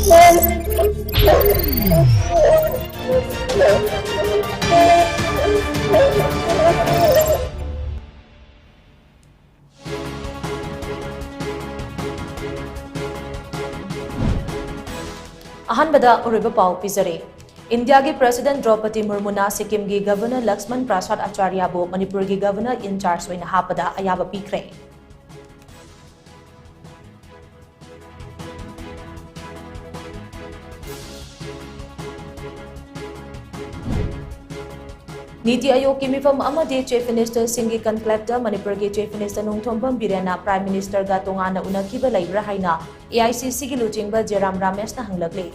अहनबदा उरिबा पाउ पिजरे इंडिया की प्रेसिडेंट द्रौपदी मुर्मुना सिक्किम की गवर्नर लक्ष्मण प्रसाद आचार्य बो मणिपुर की गवर्नर इंचार्ज होइना हापदा अयाबा पीखरे नीति आयोग की मिफम अमदे चीफ मिनिस्टर सिंह की कनक्लेव मणिपुर की चीफ मिनिस्टर नोंथोंबम बिरेना प्राइम मिनिस्टर का तोंगाना उनखिबा लैब्रा हाइना एआईसीसी की लुचिंगबा जेराम रामेशना हंगलकले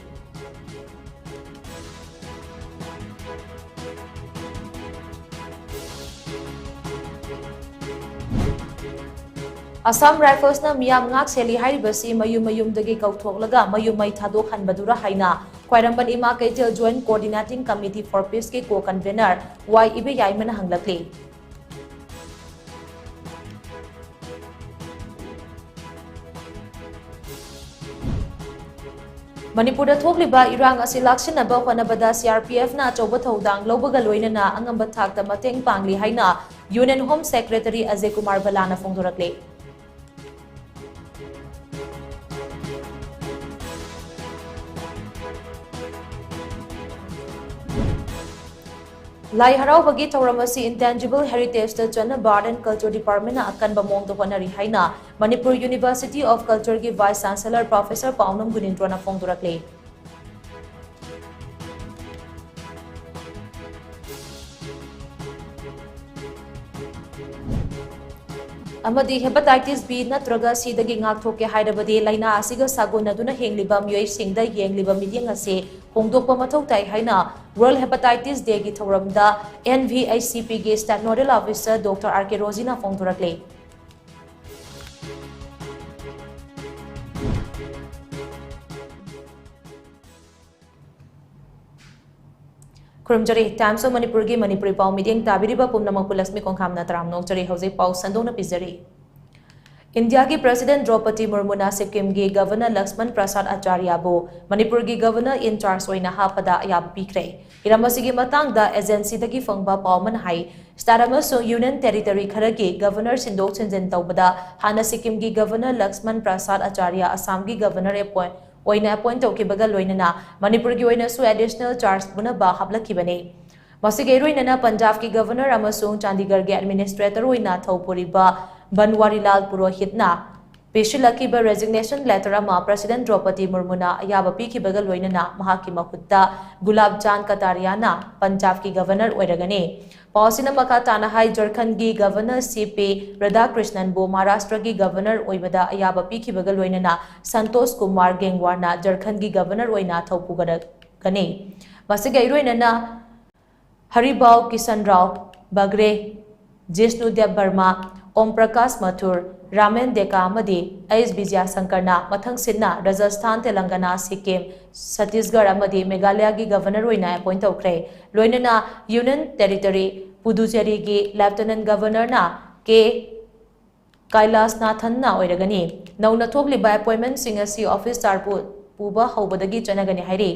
Assam राइफल्सना मियाम ngak seli haibasi mayum-mayumdagi kauthokhlaga mayum-mai thadokhanbadura haina khwairambal ima kaitel joint coordinating committee for peace ke co-convener y ibe yaimana hanglakle Manipur da thokliba irang asi laksinaba honabada CRPF na achauba thodang lawbaga loinana angamba thakta mateng pangli haina Union Home Secretary Ajay Kumar Balana phongdorakle Lai haraubagi tauramasi intangible heritage the Chana Art and Culture Department na akan bamong to honari haina Manipur University of Culture ki Vice Chancellor Professor Paunam Gunintro na phongdorakle amadi hepatitis B natraga sidagi ngakthokke haidabadi laina asiga sagonaduna hengliba miyoi singda yengliba meeting ase hongdokpa mathau tai haina World Hepatitis Day ki thoramda NVICP ge State Nodal Officer Dr. RK Rosina phongdorakle Kurumjari Times of Manipur ki Manipuri pau meeting tabiriba pumnamak LUXMI KOMGKHAM na taram nokjari hauze pau sandona pizari India की president Droupadi मुर्मुना सिक्किम की governor Lakshman Prasad Acharya बो मणिपुर की governor in-charge होइना हापदा अयाब पीखरे इरामसिगी मतांगदा एजेंसी दगी फंगबा पावमन हाई स्टारमसो यूनियन टेरिटरी खरगी गवर्नर सिंदोक सिंजन तौबदा हाना सिक्किम की गवर्नर लक्ष्मण प्रसाद आचार्य असम की गवर्नर अपॉइंट तौखिबगा लोइनना मणिपुर की ओइनासु एडिशनल चार्ज बुनबा हाबलखिबने मसिगे रोइनना पंजाब की गवर्नर अमसुंग चंडीगढ़ के एडमिनिस्ट्रेटर होइना थौपुरिबा बनवारीलाल पुरोहितना पेशिलखिबा रेजिग्नेशन लेटर अमा प्रेसिडेंट द्रौपदी मुर्मुना अयाबा पीखिबगा लोइनना महाकी मखुत्ता गुलाब चांद कटारियाना पंजाब की गवर्नर ओइरगने पाउसिना मखा ताना हाई झारखंड की गवर्नर सीपी राधाकृष्णन बो महाराष्ट्र की गवर्नर ओइबदा अयाबा पीखिबगा लोइनना संतोष कुमार गेंगवारना झारखंड की गवर्नर ओइना थौपुगने मसिगे रोइनना हरिबाव किशन राव बगरे जिष्णुदेव वर्मा ओम प्रकाश मथुर रामेन डेका अमदी एस विजय शंकरना मथंग सिन्ना राजस्थान तेलंगाना सिक्किम छत्तीसगढ़ अमदी मेघालय की गवर्नर होइना अपॉइंट तौखरे लोइनना यूनियन टेरिटरी पुदुचेरी की लेफ्टिनेंट गवर्नर ना के कैलाश नाथन ना ओइरगनी नौना थोकलिबा अपॉइंटमेंट सिंग असि ऑफिस चार्पु पुबा हौबदगी चनगनी हाइरे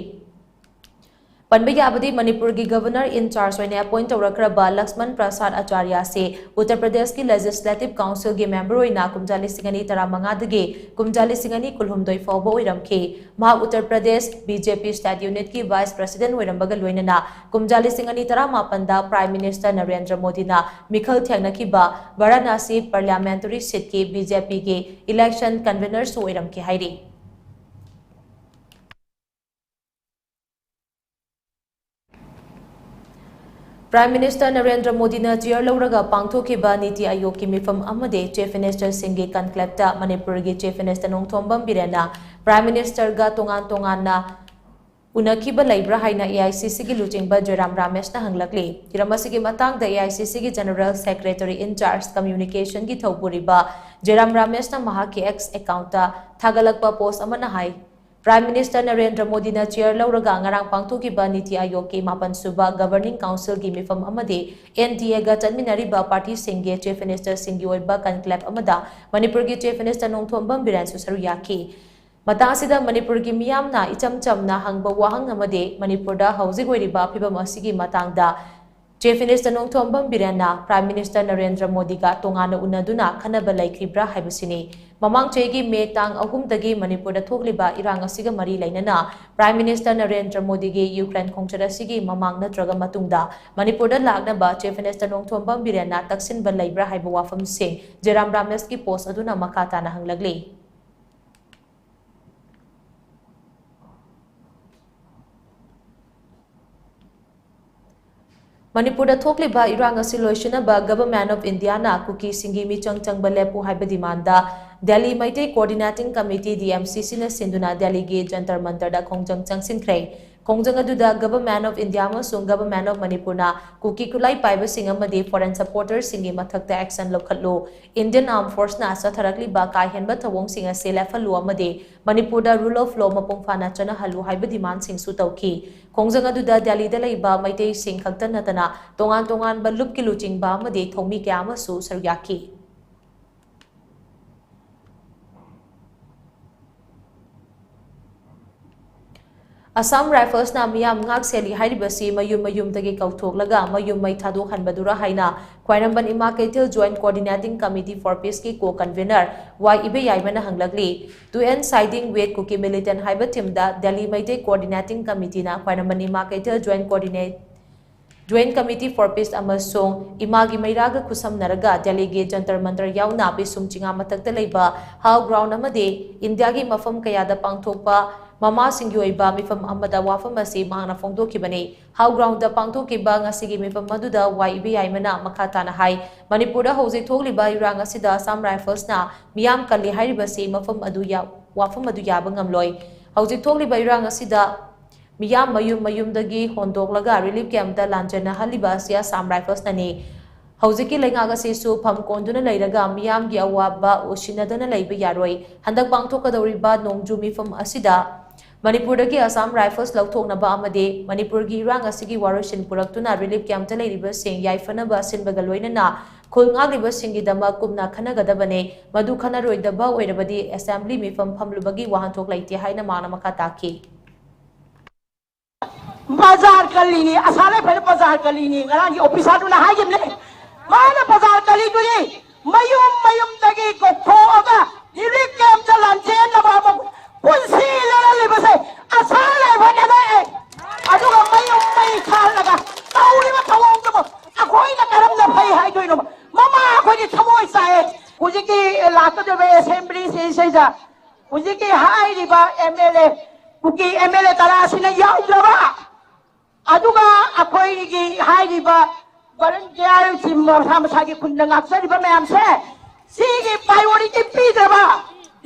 पनबयाबदी मणिपुर की गवर्नर इंचार्ज होने अपॉइंट तौरखरबा लक्ष्मण प्रसाद आचार्य से उत्तर प्रदेश की लेजिस्लेटिव काउंसिल के मेंबर होइना कुमजाली सिंगनी तरामंगादगी कुमजाली सिंगनी कुलहुमदोई फाउबा ओइरमखे मा Uttar Pradesh BJP state unit की वाइस प्रेसिडेंट ओइरमबगा लोइनना कुमजाली सिंगनी तरामापनदा प्राइम मिनिस्टर नरेंद्र मोदी ना मिखल थेंगनखिबा वाराणसी पार्लियामेंटरी सीट के बीजेपी के इलेक्शन कन्वीनर ओइरमखे हाइरी प्राइम मिनिस्टर नरेंद्र मोदी ने चेयर लौरगा पांगथोखिबा नीति आयोग की मिफम अमदे चीफ मिनिस्टर सिंह की कनक्लेव मणिपुर की चीफ मिनिस्टर नोंथोंबम बिरेना प्राइम मिनिस्टर का तोंगाना उनखिबा लैब्रा हाइना एआईसीसी की लुचिंगबा जयराम रमेशना हंगलकले इरमसिगी मतांगदा एआईसीसी की जनरल सेक्रेटरी इंचार्ज कम्युनिकेशन की थौपुरिबा जयराम रमेशना महाकी एक्स अकाउंट थागलकपा पोस्ट अमना हाई प्राइम मिनिस्टर नरेंद्र मोदी ने chair लौरगा ngarang pangthokiba NITI Aayog के 9 सुबा गवर्निंग काउंसिल की मिफम अमदे एनडीए गा चनमिनारिबा पार्टी सिंगे चीफ मिनिस्टर सिंगी ओइबा कनक्लेव अमदा मणिपुर की चीफ मिनिस्टर नोंथोंबम बिरेन सुसरु याखी Matasida Manipur ki miyamna icham chamna hangba wahang amade Manipurda hausi goiriba phibam asigi matangda Chief Minister Nongthombam Birana Prime Minister Narendra Modi ga tongana unaduna khanaba laikribra haibusini Mamang chegi me tang ahumdagi Manipurda thokliba irang asiga mari lainana Prime Minister Narendra Modi gi Ukraine khongchara sigi mamang natraga matungda Manipurda lagnaba Chief Minister Nongthombam Birana taksin ba laibra haiba wafam sing Jeram Rames ki post aduna makata na hanglagli Manipurda thokliba irang asi loisinaba Government of India na kuki singi mi changchang balepu haiba demanda Delhi Maite Coordinating Committee DMCC na sinduna Delhi ge Jantar Mantar da khongjang changsinkhre khongjang aduda Government of India amasung Government of Manipur na kuki kulai paiba singa amadi foreign supporters singi mathakta action lokhatlo Indian Armed Force na satharakli ba kai henba thawong singa selefalu amadi Manipurda rule of law mapung phana chana halu haiba demand sing su tawki khongjang aduda Delhi da leiba Maite sing khakta natana tongan ba lup kilu chingba amadi thomi kya amasu saryaki Assam Rifles na miyam ngak seli hairibasi mayum dagi kauthoklaga mayum mai thadok hanbadura haina Khwairamban Ima Kaitil Joint Coordinating Committee for Peace ki co-convener Y Ibe Yaimana hanglagli to end siding with Kuki militant haiba timda Delhi Maite Coordinating Committee na Khwairamban Ima Kaitil Joint Committee for Peace amasung imagi mairaga kusam naraga Delhi ge Jantar Mantar yauna pisum chinga matakta leiba how ground amade India gi mafam kayada pangthokpa Mama Singyoiba mifam amada wafam asi mahana fongdokibani how ground da pangthokiba ngasigi mifam maduda YB Yaimana makata na hai Manipurda hausi thokliba irang asida Assam Rifles na miyam kalli hairibasi mafam adu yaba ngamloi hausi thokliba irang asida miyam mayum dagi hondoklaga relief camp da lanjana haliba asi Assam Rifles nani Hauziki lengaga sisu pham konduna leiraga miyam gi awaba osinadana leiba yaroi handak pangthokadoriba nongju mifam asida Manipurdagi Assam Rifles lauthoknaba amade Manipurgi irang asigi warosin puraktuna relief camp ta leiriba sing yaifanaba sinbaga loinana khulngagliba singi dama kumna khanagadabane madu khanaroidaba oirabadi assembly mifam phamlubagi wahanthok laite haina mana makataki Bazar kalini asale phel bazar kalini ngarang gi office aduna haigimle mana bazar kali tuni mayum dagi ko thoga relief camp ta lanchen na baba punsi lala libase asale bhanada aduga mayum mai khalaga tauri ma thawong ko akhoi na karam na phai hai doino mama akhoi ni thamoi sai hujiki lata de assembly se ja hujiki hai riba MLA kuki MLA tarasina yaudaba aduga akhoi gi hai riba volunteer simma samsagi khunda ngaksari ba mayam se sigi priority pidraba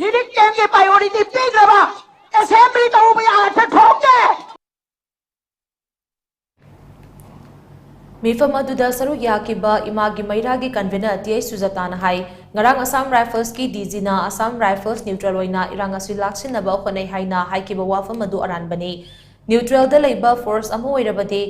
relief camp ke priority pidraba assembly to ba ya tha thokje Mifam aduda saru yakiba imagi mairagi convener T.A. Sujatana hai ngarang Assam Rifles ki DG na Assam Rifles neutral oina irang asu laksinaba khonai haina haikiba wafam adu aranbani neutral da leiba force amu oirabadi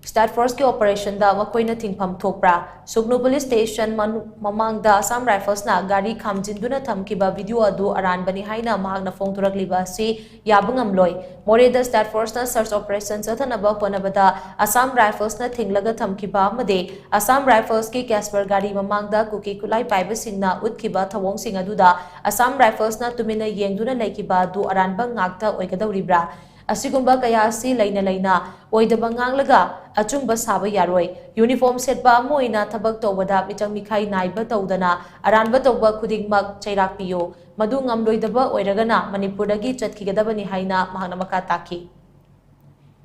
State Force ki operation da makoina thingpham thokpra Sugnu Police Station mamang da Assam Rifles na gari khamjinduna thamkiba video adu aranbani haina mahagna phongturakliba si yabungamloi more da State Force na search operation chathanaba honabada Assam Rifles na thinglaga thamkiba amade Assam Rifles ki Casper gari mamang da kuki kulai paiba singna utkiba thawong sing aduda Assam Rifles na tumina yengduna laikiba du aranba ngakta oigadawribra Asigumba kaya si laina oidaba nganglaga achungba saba yaroi uniform setba moina thabak tawada michang mikhai naiba tawdana aranba tawba khudingmak chairak piyo madu ngamloidaba oiragana Manipurdagi chatkigadabani haina mahana makataki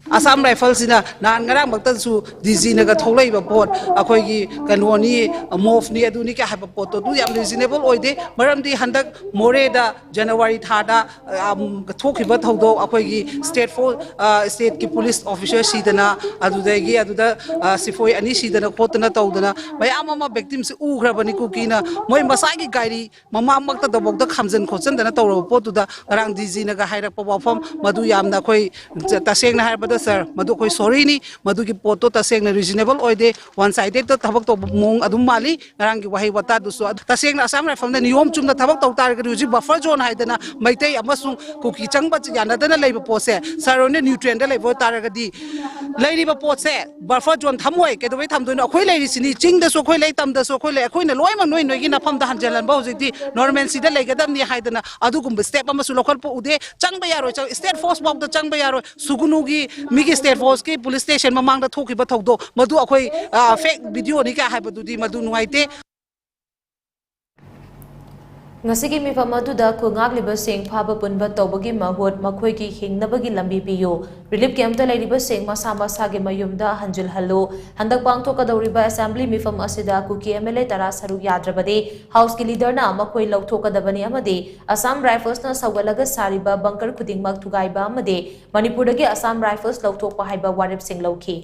Assam Rifles ina nan ngarang baktan su DG naga tholai ba pot akhoi gi kanoni mof ni aduni ka haba pot tu yam reasonable oide maram di handak more da January thada thokhiba thodo akhoi gi state ki police officer sidana aduda sifoi ani sidana khotna tawdana mayam ama victim se u grabani ku kina moi masai gi gairi mama makta da bokda khamjan khochan dana tawro pot tu da rang DG naga hairak pa bafam madu yamna khoi taseng na ꯇꯥꯕꯗ sir madu khoi sorry ni madu ki poto tasengna reasonable oide one sided ta thabak to mong adum mali ngarang ki wahi wata du so tasengna Assam Rifle na niyom chumna thabak to tar ga ji buffer zone haidana maitai amasung kuki changba yanadana leiba pose sir ne nutrient da leibo tar ga di leiriba pose buffer zone thamoi ke doi thamdoi akhoi leiri sini ching da so khoi lei tam da so khoi lei akhoi na loi ma noi noi gi na pham da hanjalan ba hojiti normal si da leigadam ni haidana adu gum step ama su local po ude changba yaro state force bok da changba yaro sugunu gi migi state force ki police station mamang da thoki ba thokdo madu akhoi fake video ni ka haibadu di madu nuaite ngasigi mifam aduda khungakliba sing phaba punba tawbagi mahut makhoi ki hingnabagi lambi piyo relief camp ta leiriba sing masa masa ge mayumda hanjul hallo handak pangthokadawriba assembly mifam asida kuki MLA tara saru yadrabade house ki leader na makhoi lauthokadabani amade Assam Rifles na sawalaga sariba bunker khudingmak thugaiba amade Manipur dagi Assam Rifles lauthokpa haiba warip sing lauki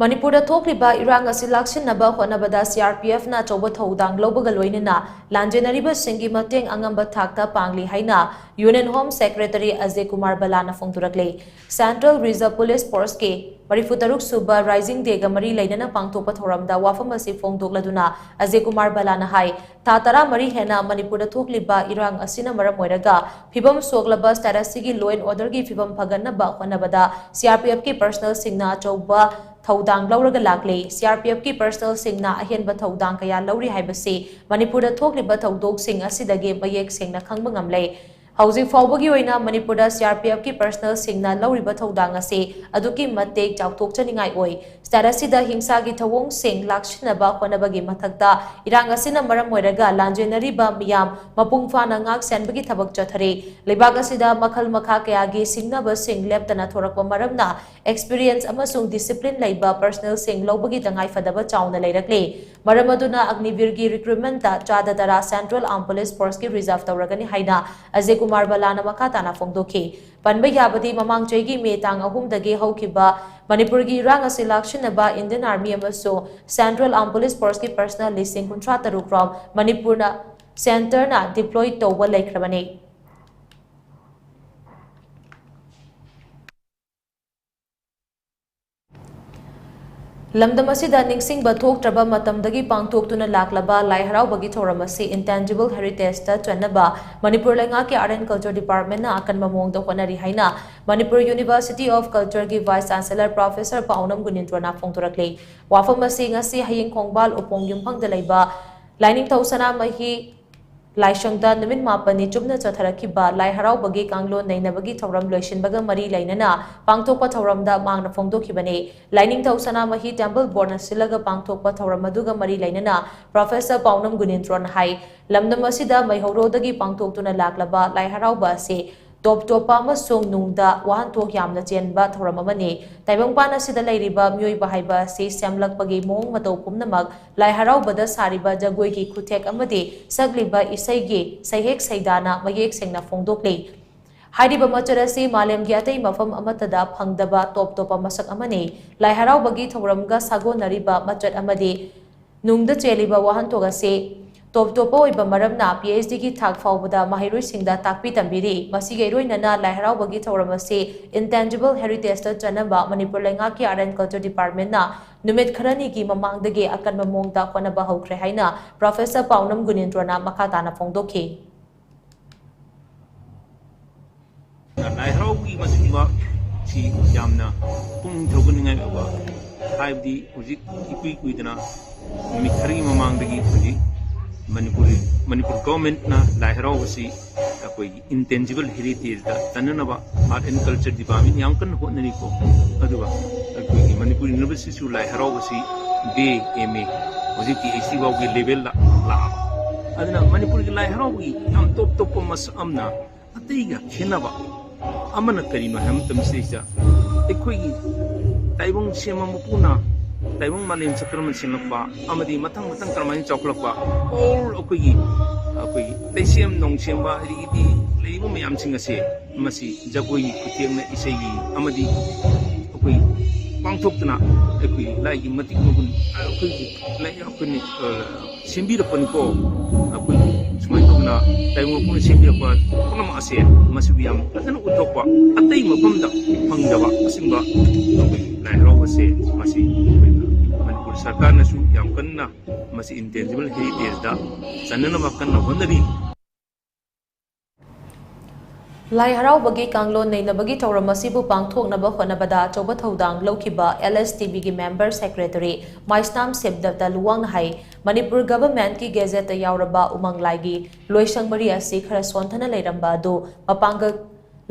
Manipur da thokliba irang asi laksinaba honabada CRPF na choba thodang lobaga loinina lanjenariba singi mateng angamba thakta pangli haina Union Home Secretary Ajay Kumar Balana phongturakle Central Reserve Police Force ke Marifutaruk Suba Rising Day ga mari lainana pangtokpa thoramda wafam asi phongdokladuna Ajay Kumar Balana hai tatara mari hena Manipur da thokliba irang asina maram moiraga phibam soglaba status gi law and order gi phibam phaganna ba honabada CRPF ki personal singna choba Thodang lauraga lakle CRPF ki personal singna ahenba thodang kaya lauri haibase Manipur da thokliba thodok sing asidage mayek singna khangba ngamle Housing fawbagi oina Manipur da CRPF ki personal singna lauriba thodang ase aduki matek chawthok chaningai oi status sida hingsa gi thawong sing lakshinaba honabagi mathakta irang asina maram moiraga lanjenari ba miyam mapung fana ngak senbagi thabak chathare lebak asida makhal makha kaya gi singna ba sing leptana thorakpa maramna experience amasung discipline leiba personal sing lobagi tangai fadaba chauna leirakle maram aduna agnivir gi recruitment ta chada dara Central Armed Police Force ki reserve tawragani haina Ajay Kumar Balana makatana phongdokhi panba yabadi mamang chegi me tang ahum dage haukiba Manipur gi rang asi lakshinaba Indian Army amaso Central Armed Police Force ki personal listing kuntra tarukrom Manipur na center na deploy tawba laikhrabane Lamdam asida ningsing bathok traba matamdagi pangthoktuna laklaba lai haraubagi thoramasi intangible heritage ta chanaba Manipur lenga ke Art and Culture Department na akan mamongda honari haina Manipur University of Culture gi Vice Chancellor Professor Paunam Gunintrona phongturakle wafamasi ngasi haying khongbal upong yumphangda leiba lining thosana mahi Laishangda Numin Mapani Chubna Chatharakiba Lai Haraubagi Kanglo Nainabagi Thoram Loishinbaga Mari Lainana Pangtokpa Thoramda Mangna Phongdokibane Lining Tausana Mahi Temple Borna Silaga Pangtokpa Thoramaduga Mari Lainana Professor Paunam Gunintron Hai Lamdamasida Maihaurodagi Pangtoktuna Laklaba Lai Harauba se Top topa amasung nungda wahanthok yamna chenba thoramamani taibangpana sida leiriba myoi bahaiba se semlakpagi mong matau pumnamak lai haraubada sariba jagoi ki khuthek amade sagliba isaigi saihek saidana mayek sengna phongdokle hairiba macharasi malem gyatai mafam amatada phangdaba top topa masak amani lai haraubagi thoramga sagonariba machat amade nungda cheliba wahanthok ase Top topo iba maramna PhD ki thak fawbada mahiroi singda takpi tambiri masige roinana laiharaubagi thoramase intangible heritage ta chanaba Manipur lenga ki Art and Culture Department na numit kharani ki mamangdage akan mamongda khonaba hokre haina Professor Paunam Gunintrona makhatana phongdokhi laiharaubagi masingba si yamna pung thoguningai ba haibdi hujik ikui kuidana mikhari mamangdagi hujik Manipur government na laiharaw si akoi intangible heritage da tananaba Art and Culture Department yang kan hotnani ko aduba akoi Manipur University su laiharaw si BMA hoji PhD baw gi level la aduna Manipur gi laiharaw gi am top mas amna ataiga khenaba amana karino ham tamse ja ekoi taibong sema mupuna Taibong malin sakraman sinakba amadi matang kramani choklakba all okoi taisem nongsemba ridi leibo mayam singase masi jagoi kutiengna isegi amadi okoi pangthokna ekoi lai matik mugun okoi lai akuni simbira panko okoi sumain tawna tayo pun sibirpa punama ase masubiyam atana utokwa atay mapamda pangdawa asimba lai raw ase masi Manipur sarkar na su yam kanna masi intangible heritage da sanana makanna hondari Lai haraubagi kanglon neinabagi tauramasibu pangthoknaba honabada choba thodang lokhiba LSTB gi member secretary Maisnam Sebdata Luwang hai Manipur government ki gazette yauraba umang laigi loisang mari asi khara sonthana leiramba do mapanga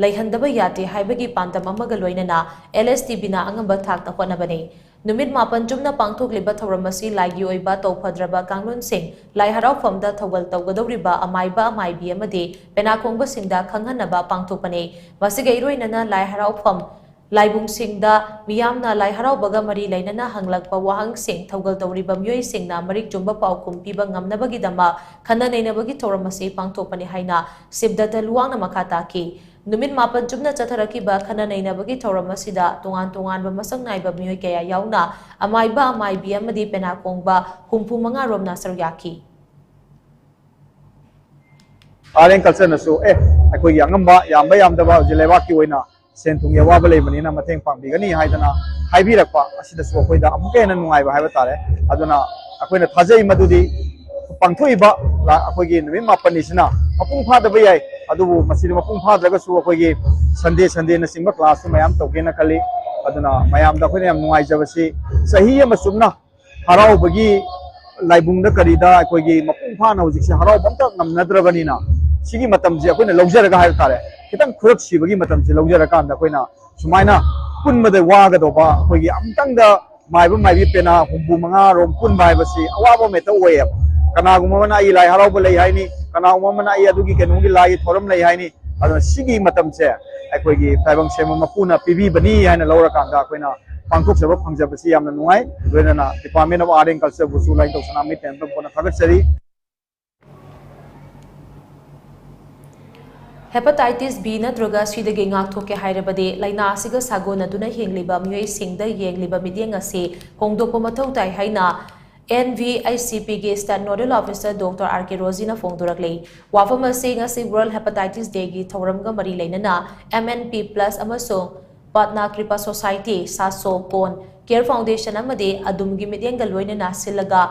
leihandaba yate haibagi pantam amaga loinana LSTB na angamba thakta honabani Numit mapan jumna pangthok liba thauramasi laigi oiba tawfadraba kanglon sing lai harau famda thawal tawgadoriba amaiba amaibi amade penakongba singda khanghanaba pangthokpane masiga iroinana lai harau fam laibung singda miyamna lai harau baga mari lainana hanglakpa wahang sing thawgal tawriba myoi singna marik jumba paukum piba ngamnabagi dama khana neinabagi thauramasi pangthokpane haina sibdata luwangna makhata ki Numit mapan jumna chatharaki ba khana neinabagi thauramasida tongan masang naiba myoi kaya yauna amaiba amaibi amadi penakongba humpu manga romna saryaki Aren culture na so akoi yangamba yamba yamdaba jileba ki oina senthung yawa ba leibani na mateng pangbigani haidana haibirakpa asida so akoi da amuke na nungai ba haiba tare aduna akoi na thajai madudi pangthoiba akoi gi numit mapan isina mapung phadaba yai adubu masidi mapung phadраga su akoi gi Sunday na singba class mayam tawgena kali aduna mayam da khoi yam nungai jabasi sahi ama sumna harau bagi laibung da karida akoi gi mapung phana hojik se harau bamta ngamnadrabani na sigi matam je akoi na lawjaraga hai tare kitang khurap sibagi matam je lawjaraga kan da akoi na sumaina punmada waga do ba akoi gi amtang da maibi pena humbu manga rom pun bai basi awaba meta oye kanaguma mana ai lai harau ba lai haini kanaguma mana ai adugi kenungi lai thoram lai haini aduna sigi matam se akoi gi taibang sema mapuna pibi bani haina lawra kan da akoi na pangthok saba phangjabasi yamna nungai loinana department of art and culture busu lai tawsana mi temple kona thagatsari Hepatitis B natroga sidagi ngakthokke hairabade laina asiga sagona duna hingliba myoi singda yengliba midyeng ase hongdokpa mathau tai haina NVICP ge State Nodal Officer Dr. R.K. Rosina Fongdurakle wafam ase ngasi World Hepatitis Day gi thauramga mari lainana MNP Plus amasong Patna Kripa Society Saso Pon Care Foundation amade adumgi midyengga loinana silaga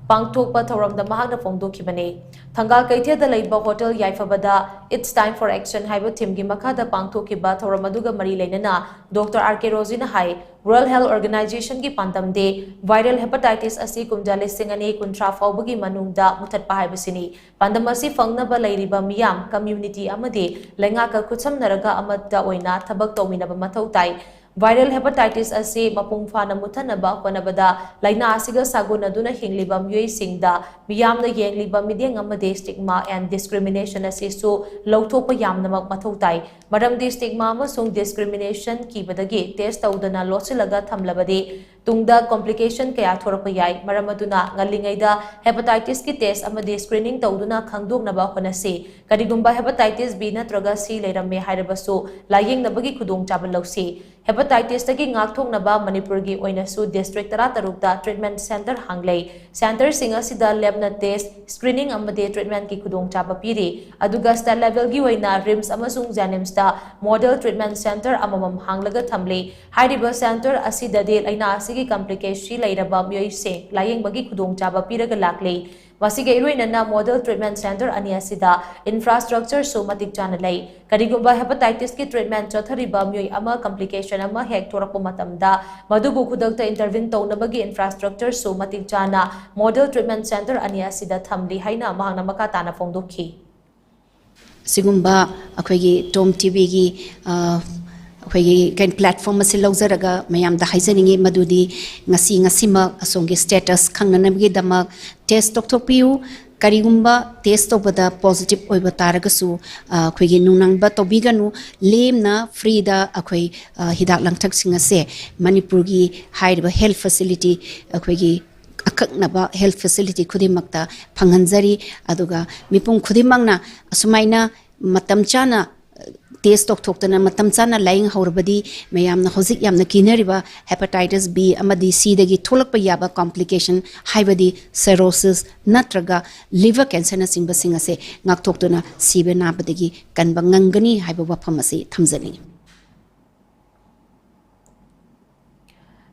pangthokpa thauramda mahakna fongdokhibane thangal kaitheda leiba hotel yaifabada It's Time for Action haiba team gi makhada pangthokhiba thauram aduga mari leinana Dr. R.K. Rosina hai World Health Organization gi pandamde viral hepatitis asi kumjale singani kuntra faubagi manungda muthatpa haibasini pandamasi fangnaba leiriba miyam community amade lenga ka khutsamnaraga amadda oina thabak tawminaba mathau tai Viral hepatitis ase mapung fana muthanaba honabada laina asiga sagona duna hingliba myoi singda miyamna yengliba midyeng amade stigma and discrimination ase so lawthokpa yamnamak mathau tai maramdi stigma amasung discrimination kibadagi test tawdana losilaga thamlabade tungda complication kaya thorapa yai maramaduna ngalingaida hepatitis ki test amade screening tawduna khangdoknaba honase karigumba hepatitis B natraga C leiramme hairabasu layingnabagi khudong chabalausi Hepatitis tagi ngakthoknaba Manipur gi oinasu district 13 da treatment center hanglei center singa sida labna test screening amade treatment ki khudong chaba piri aduga state level gi oina RIMS amasung JANIMS da model treatment center amamam hanglaga thamle hariba center asida de laina asigi complication leiraba myoi se layeng bagi khudong chaba piraga laklei Masige iroinana model treatment center ani asida infrastructure so matik chana lei karigumba hepatitis ki treatment chathariba myoi ama complication ama hek thorakpa matamda madubu khudakta intervene townabagi infrastructure so matik chana model treatment center ani asida thamli haina mahangna maka tana fongdokhi sigumba akhoi tom tv gi akhoi kain platform ase lawjaraga mayam da haijaningi madudi ngasima asongi status khangnanabgi damak test tokthokpiu karigumba test tobada positive oiba taragasu akhoi gi nunangba tobiganu lemna free da akhoi hidak langthak singase Manipur gi haiba health facility akhoi gi akaknaba health facility khudimakta phanganjari aduga mipung khudimangna asumaina matam chana test तौथोक्तना मतम चाना लाइंग हौरबदी मयामना होजिक यामना किनरिबा hepatitis B अमदी सी दगी थोलकप याबा कॉम्प्लिकेशन हाइबदी सेरोसिस नत्रगा लिवर कैंसर न सिंग बसिंग असे ngakthokna sibe nabadagi kanba ngangani haiba wafam ase thamjani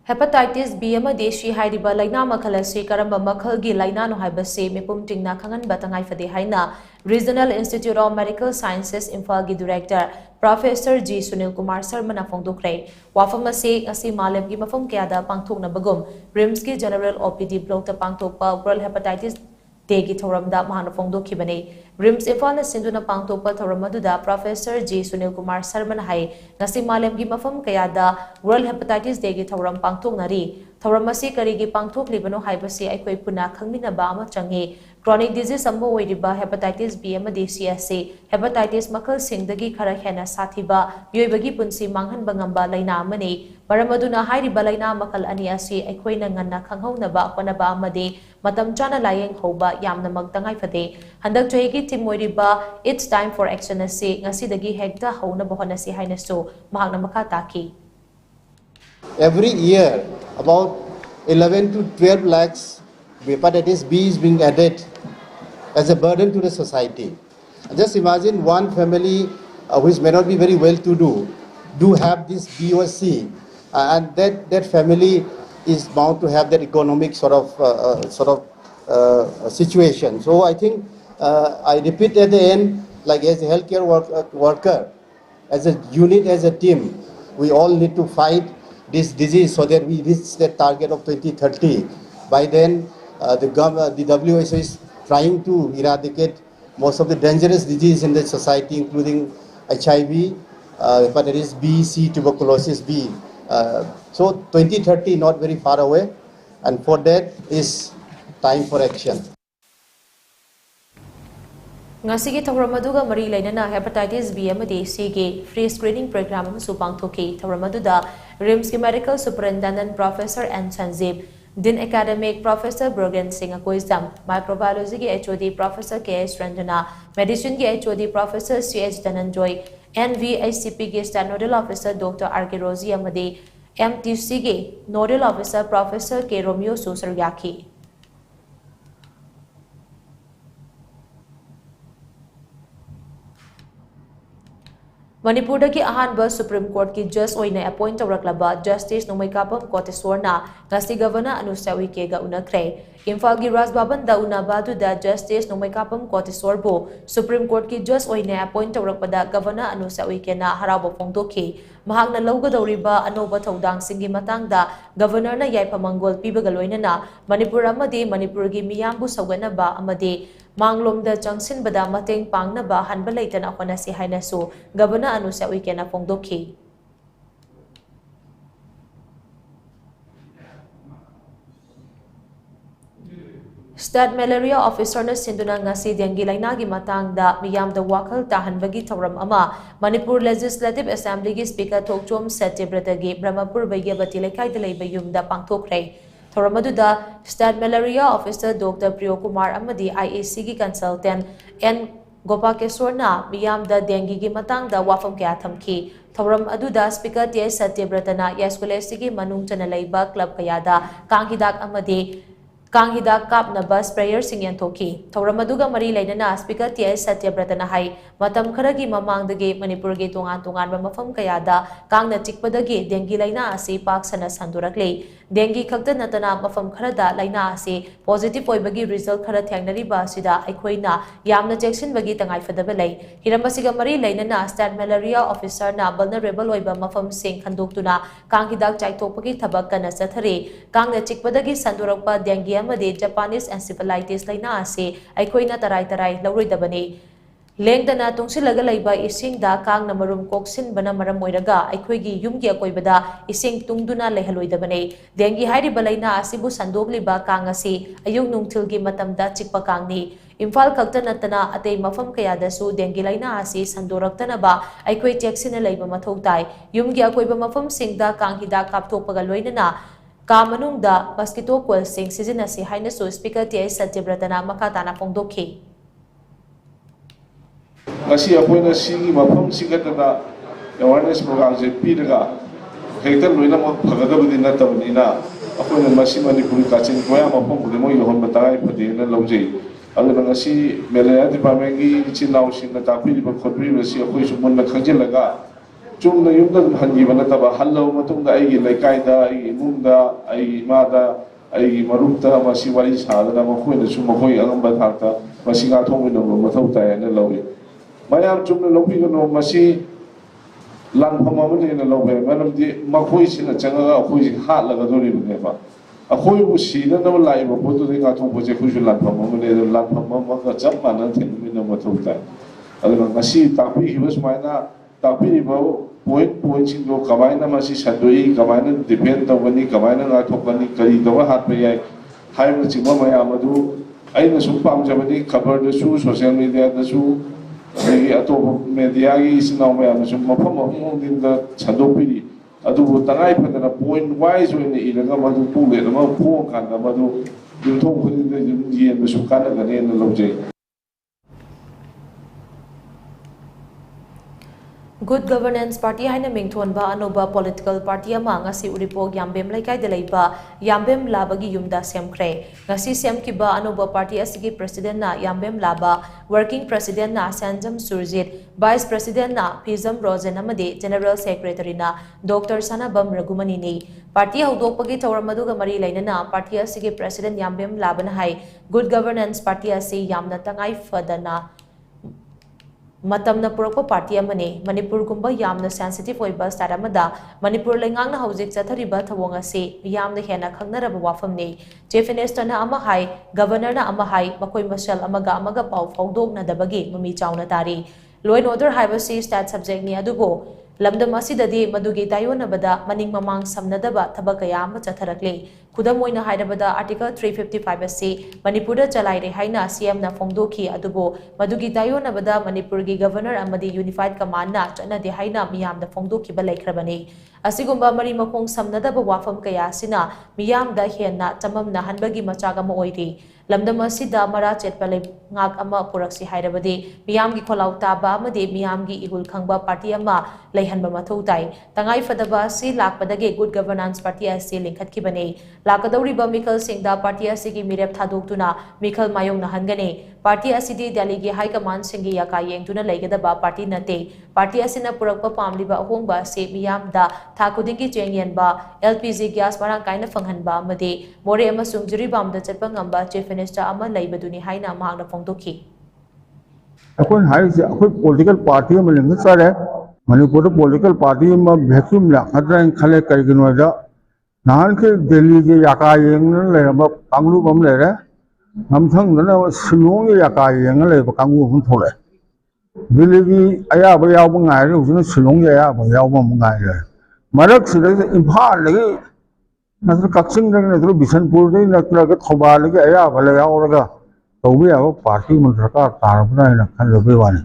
Hepatitis B amadi shi hairiba laina makhal ase karamba makhal gi laina no haiba se mipum tingna khangan batangai fade haina Regional Institute of Medical Sciences Imphal gi Director Professor G Sunil Kumar Sarmana phongdokre wafam ase asi malem gi mafam kyada pangthokna bagum RIMS gi General OPD block ta pangthokpa World Hepatitis Day gi thoramda mahana phongdokhibane RIMS Imphal na sinduna pangthokpa thoramadda Professor G Sunil Kumar Sarmana hai ngasi malem gi mafam kyada World Hepatitis Day gi thoram pangthoknari thoram ase kari gi pangthoklibano haibase aikoi puna khangmina ba ama changi Chronic disease ambo oiriba hepatitis B amadi CSA hepatitis makal singdagi khara hena sathiba yoibagi punsi manghan bangamba laina amani maramaduna hairiba laina makal ani asi aikhoina nganna khanghauna ba konaba amadi matam chana layeng hoba yamna magtangai fade handak choigi tim oiriba it's time for action asi ngasi dagi hekta hauna bohona si haina so mahakna makha taki Every year about 11 to 12 lakhs hepatitis B is being added as a burden to the society. Just imagine one family which may not be very well to do have this B or C, and that family is bound to have that economic sort of situation. So I think I repeat at the end, like as a healthcare worker, as a unit, as a team, we all need to fight this disease so that we reach that target of 2030. By then, the WHO is trying to eradicate most of the dangerous disease in the society, including HIV, hepatitis B, C, tuberculosis B. So 2030 not very far away, and for that is time for action. Ngasigi thawramaduga mari lainana hepatitis B amadi C ge free screening program amusu pangthoki thawramaduda RIMS ki medical superintendent Professor N Sanjeev Din Academic Professor Brogan Singh Akoizam, Microbiology ki HOD Professor K.S. Ranjana, Medicine ki HOD Professor C.H. Dhananjoy, NVHCP ki State Nodal Officer Dr. R.K. Rosie Amadi, MTC ki Nodal Officer Professor K. Romeo Susaryaki. Manipur ki ahanba Supreme Court ki just oina appoint tawraklaba Justice Nomaikapam Kotesorna ngasi Governor Anusha Uikega unakre Imphal gi Rajbhavan da unabadu da Justice Nomaikapam Kotesorbo Supreme Court ki just oina appoint tawrakpada Governor Anusha Uikena haraba phongdokhi mahakna lawgadawriba anoba thodang singi matangda Governor na yaipamangol pibaga loinana Manipur amadi Manipur gi miyambu sauganaba amadi Manglomda Junction bada mateng pangna ba hanba leitana honasi hainasu Governor Anusha Uikena phongdokhi State Malaria Officer na sinduna ngasi dengue laina gi matangda miyamda wakhal tahanbagi thoram ama Manipur Legislative Assembly gi Speaker Thokchom Satyabrata gi Brahmapur Baigabati lekai dalai bayumda pangthokre Thoramadu State Malaria Officer Dr. Priyo Kumar Amadi IAC gi consultant N Gopakesorna miyamda dengue gi matangda wafam kya thamki Thoram aduda Speaker T.S. Satyabratana Yaskulesi gi manung chana laiba club kayada kanghidak amadi Kanghidak kap na bus sprayer singyan thoki Thawramaduga mari lainana Speaker T.S. Satyabratana hai matam kharagi mamangdagi Manipur gi tungan mafam kayada kangna chikpadagi dengue laina ase pak sana sandurakle dengue khakta natana mafam kharada laina ase positive oibagi result khara thangnari ba sida aikhoina yamna chection bagi tangai fadaba lei hirambasiga mari lainana State Malaria Officer na vulnerable oiba mafam sing khandoktuna kanghidak chaithopagi thabak kana sathare kangna chikpadagi sandurakpa dengue amade Japanese encephalitis laina ase aikhoina tarai lauroidabani lengdana tungsilaga laiba ising da kang na marum koksin bana maram moiraga aikhoigi yumgi akoibada ising tungduna lehaloidabani dengue hairi balaina asibu sandogliba kang ase ayung nungthilgi matamda chikpa kangni Imphal khakta natana atei mafam kayadasu dengue laina ase sandoraktana ba aikhoi checksina laiba mathau tai yumgi akoiba mafam singda kang hida kapthokpaga loinana Kamanungda mosquito coil sing sizinasi hainasu Speaker T.S. Satyabratana makatana phongdokhi ngasi apoina sigi mafam sigatana awareness program je piraga hekta loina mo phagadabudi na tabnina apoina masi Manipur kachin koya mafam budi mo yohon batai padina lawje aduna ngasi malaria department gi chinau sin na tapiri ba khotri basi akoi sumun na khajelaga chumna yumda hangi bana taba hallo matungda ai laikai da ai imunda ai imada ai marupta masi wari sadana makhoi na sumakoi angamba thakta masi ga thongina mathau tai na lawi mayam chumna lopi no masi lan phamamani na lawe manam di makhoi sina changa akoi hat laga dori ne ba akoi bu sina na lai ba botu de ga thong boje khoi lan phamamani lan phamama ga chap mana thengmi na mathau tai aduna masi tapi hibas maina tapi ni ba point sing do kamaina masi sadoi kamaina depend tawani kamaina ga thokani kari do hat pe yai hai ma chima mayam adu aina sum pam jabani khabar de su social media da su ai atop media gi sinau mayam sum mafam mo din da chadopiri adu tangai phadana point wise when ilaga madu pu le ma phu kan da madu du thong khuni de yen su kan ga ne na lojai Good Governance Party haina mingthonba anoba political party ama ngasi uripok yambem laikai de leiba yambem labagi yumda semkhre ngasi semkiba anoba party asigi president na yambem laba working president na Sanjam Surjit vice president na Pizam Rosen amade general secretary na Dr Sanabam Ragumani ni party haudokpagi thawramaduga mari lainana party asigi president yambem labana hai Good Governance Party asi yamna tangai fadana matamna purokpa party amane Manipur gumba yamna sensitive oiba staramada Manipur lengangna hojik chathariba thawong ase yamna hena khangnaraba wafam ne chief minister na ama hai governor na ama hai makoi masal amaga pau faudok na dabagi mami chauna tari law and order haiba stat subject ni adugo lamdam asidadi madugi tayonabada maning mamang samnadaba thabakaya ama chatharakle khudam oina hairabada article 355 ase Manipur da chalaire haina CM na fongdoki adubo madugi tayonabada Manipur gi governor amadi unified command na chana de haina miyam da fongdoki ba laikhrabani asigumba mari makong samnadaba wafam kaya sina miyam da henna tamam na hanbagi machaga ma oiri lamdam asida mara chetpale ngak ama puraksi hairabadi miyam gi kholau taba amade miyam gi igul khangba party ama leihanba mathau tai tangai fadaba si lakpadage Good Governance Party ase linkhat bane lakadawriba mikhal singda party asigi mirep thadoktuna mikhal mayong na hangane party asidi Delhi gi high command singi yaka yengtuna leigadaba party nate party asina purakpa pamliba ahongba se miyam da thakudingi chengyenba LPG gas marang kaina phanghanba amade more amasung juribam da chatpa ngamba chief minister ama leibaduni haina mahangna phongdokhi akon haise akoi political party ma leng sare Manipur political party ma vacuum la khadra khale karigino da nan ke Delhi ke yaka yeng le ba kanglu bam le re namthang na sinong ye yaka yeng le ba kanglu hum thole Delhi gi aya ba yaw ba ngai ru sin sinong ye ya ba yaw ba ngai le marak sida imphal le na kaksing na Bisanpur de na ka thobal ge aya ba le yaw ra ga tawbi ya party man sarkar tar bna na khan le wani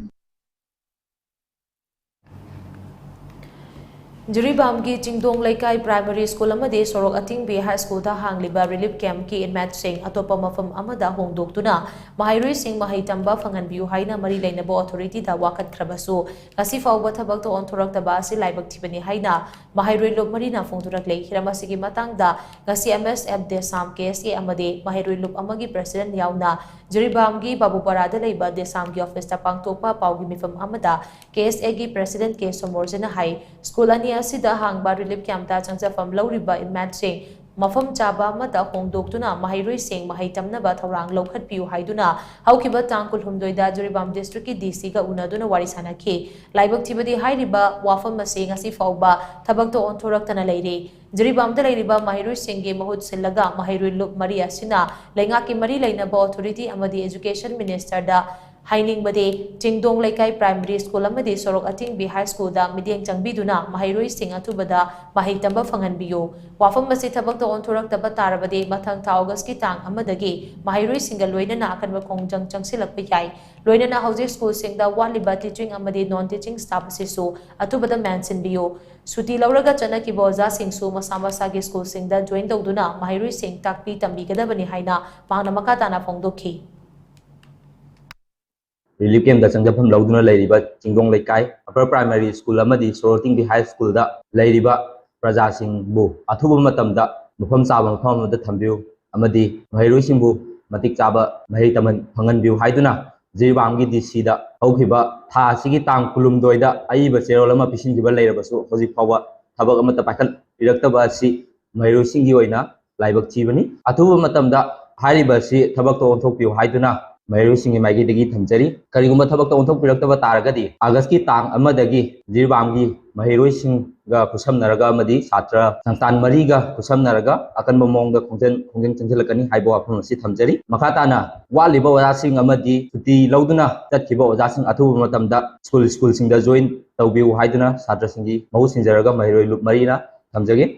Juribam ki Jingdong Laikai Primary School amade Sorok Atingbi High School da hangliba relief camp ki inmate sing atopa mafam amada hongdoktuna mahairoi sing mahitamba phanganbiu haina mari leinabo authority da wakat khrabasu ngasi fawba thabak to onthorak taba asi laibak thibani haina mahairoi lob mari na phongturak lei hiramasi gi matang da ngasi MSF Desam case amade mahairoi lob amagi president yauna Juribam gi Babupara da leiba Desam gi office ta pangtokpa pawgi mifam amada KSA gi president ke somorjana hai school ani asida hangba relief camp ta changjafam lawriba inmate sing mafam chaba mata hongdoktuna mahairoi sing mahaitamna ba thorang lokhat piu haiduna haukiba tangkul humdoida Juribam district ki DC ga unaduna warisana ki laibak thibadi hairiba wafam masing asi fawba thabak to onthorak tana leire Juribam da leiriba mahairoi sing ge mahut sillaga mahairoi luk mari asina lenga ki mari leina ba authority amadi education minister da Haining bade Jingdong Laikai Primary School amade Sorok Atingbi High School da midiang changbiduna mahairoi sing atubada mahitamba phanganbiyo wafam masi thabak to onthorak taba tarabade mathang tha August ki tang amadagi mahairoi singa loina na akanba khongjang changsilakpa yai loina na housing school sing da waliba teaching amade non teaching staff asisu atubada mention biyo suti lauraga chana ki boza singsu masama gi school sing da join tawduna mahairoi sing takpi tambi gadabani haina pangna makata na phongdokhi relief camp दा चंगफम लौदुना लेरिबा Chingong Leikai upper primary school अमदी सोरटिंग high school दा लेरिबा प्रजा सिंह बु अथुब मतमदा मफम चाबा मफम दा थंबिउ अमदी महैरोइ सिंह बु मतिक चाबा महै तमन फंगनबिउ हाइदुना जिरिबांगी डीसी दा हौखिबा था सिगी तांग कुलुमदोइदा अइबा चेरोल अमा पिसिनगिबा लेरबसु होजिक फावा थबक अमता पाखल इरक्तबा असि महैरोइ सिंगी ओइना लाइबक चीबनी अथुब मतमदा हारिबा असि थबक तो ओंथोकपिउ हाइदुना महैरोइ सिंगी माइगीदगी थमजरी करिगुम्बा थबक तो ओंथोकपिरक्तबा तारगदी आगस्ट की तांग अमदगी जिरिबांगी महैरोइ सिंगा खुसमनरगा अमदी छात्र संस्थान मरीगा खुसमनरगा अकनबा मोंगदा खोंजन चंजलकनी हाइबो वाफम असि थमजरी मखाताना वालिबा ओजासिंग अमदी छुट्टी लौदुना चटखिबा ओजासिंग अथुब मतमदा स्कूल सिंगदा जॉइन तौबिउ हाइदुना छात्र सिंगी महु सिंजरगा महैरोइ लुप मरीना थमजगे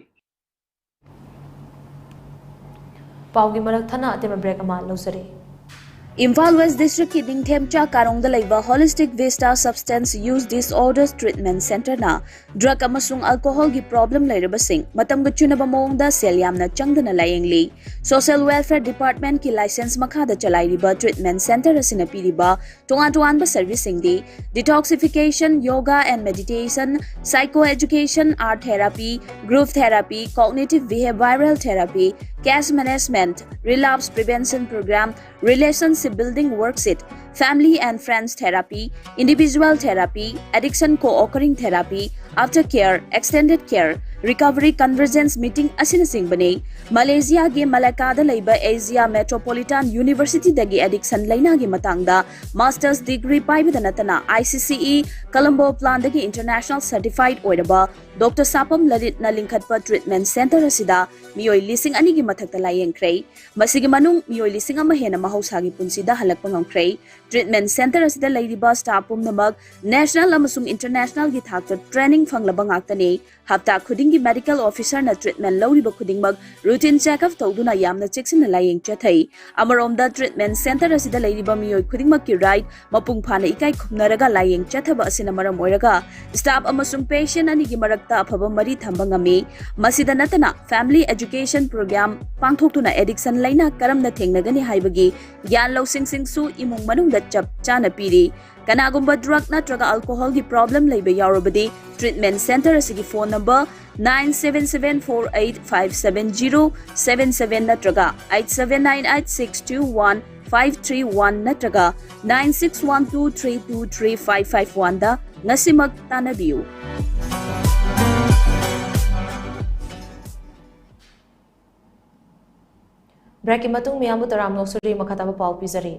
पाउगी मरक थना अतेम ब्रेक अमा लौसरे Imphal West District ki Dingthemcha Karongda leiba Holistic Vista Substance Use Disorders Treatment Center na drug amasung alcohol gi problem leirabasing matamga chunaba mawngda sel yamna changdana layengli Social Welfare Department ki license makhada chalairiba treatment center asina piriba tongan ba servicing di detoxification, yoga and meditation, psychoeducation, art therapy, group therapy, cognitive behavioral therapy, cash management, relapse prevention program, relationship building worksheet, family and friends therapy, individual therapy, addiction co-occurring therapy, aftercare, extended care, recovery convergence meeting asina singbane Malaysia ge Malacca da leiba Asia Metropolitan University dagi addiction laina gi matangda masters degree paibada natana ICCE Colombo plan dagi international certified oidaba Dr. Sapam Lalit na lingkhatpa treatment center asida miyoi lising ani gi mathakta layengkrei masigi manung miyoi lising ama hena mahausa gi punsida halakpa ngamkrei treatment center asida leiriba staff namak national amasung international gi thakta training fanglaba ngaktani hapta khuding gi medical officer na treatment lawriba khuding mag routine check-up tawduna yamna checksina layeng chathai amaromda treatment center asida leiriba miyoi khuding mak ki right mapung phana ikai khumnaraga layeng chathaba asina maram oiraga staff amasung patient ani gi marakta afaba mari thamba ngami masida natana family education program pangthoktuna addiction laina karamna thengnagani haibagi gyan losing singsu imung manungda chap chana piri kanagumba drug natraga alcohol gi problem leiba yarobadi treatment center asigi phone number 9774857077 natraga 8798621531 natraga 9612323551 da ngasimak tanabiu break की मतुंग मियामु तराम नोसरी मखताब पाउ पिजरी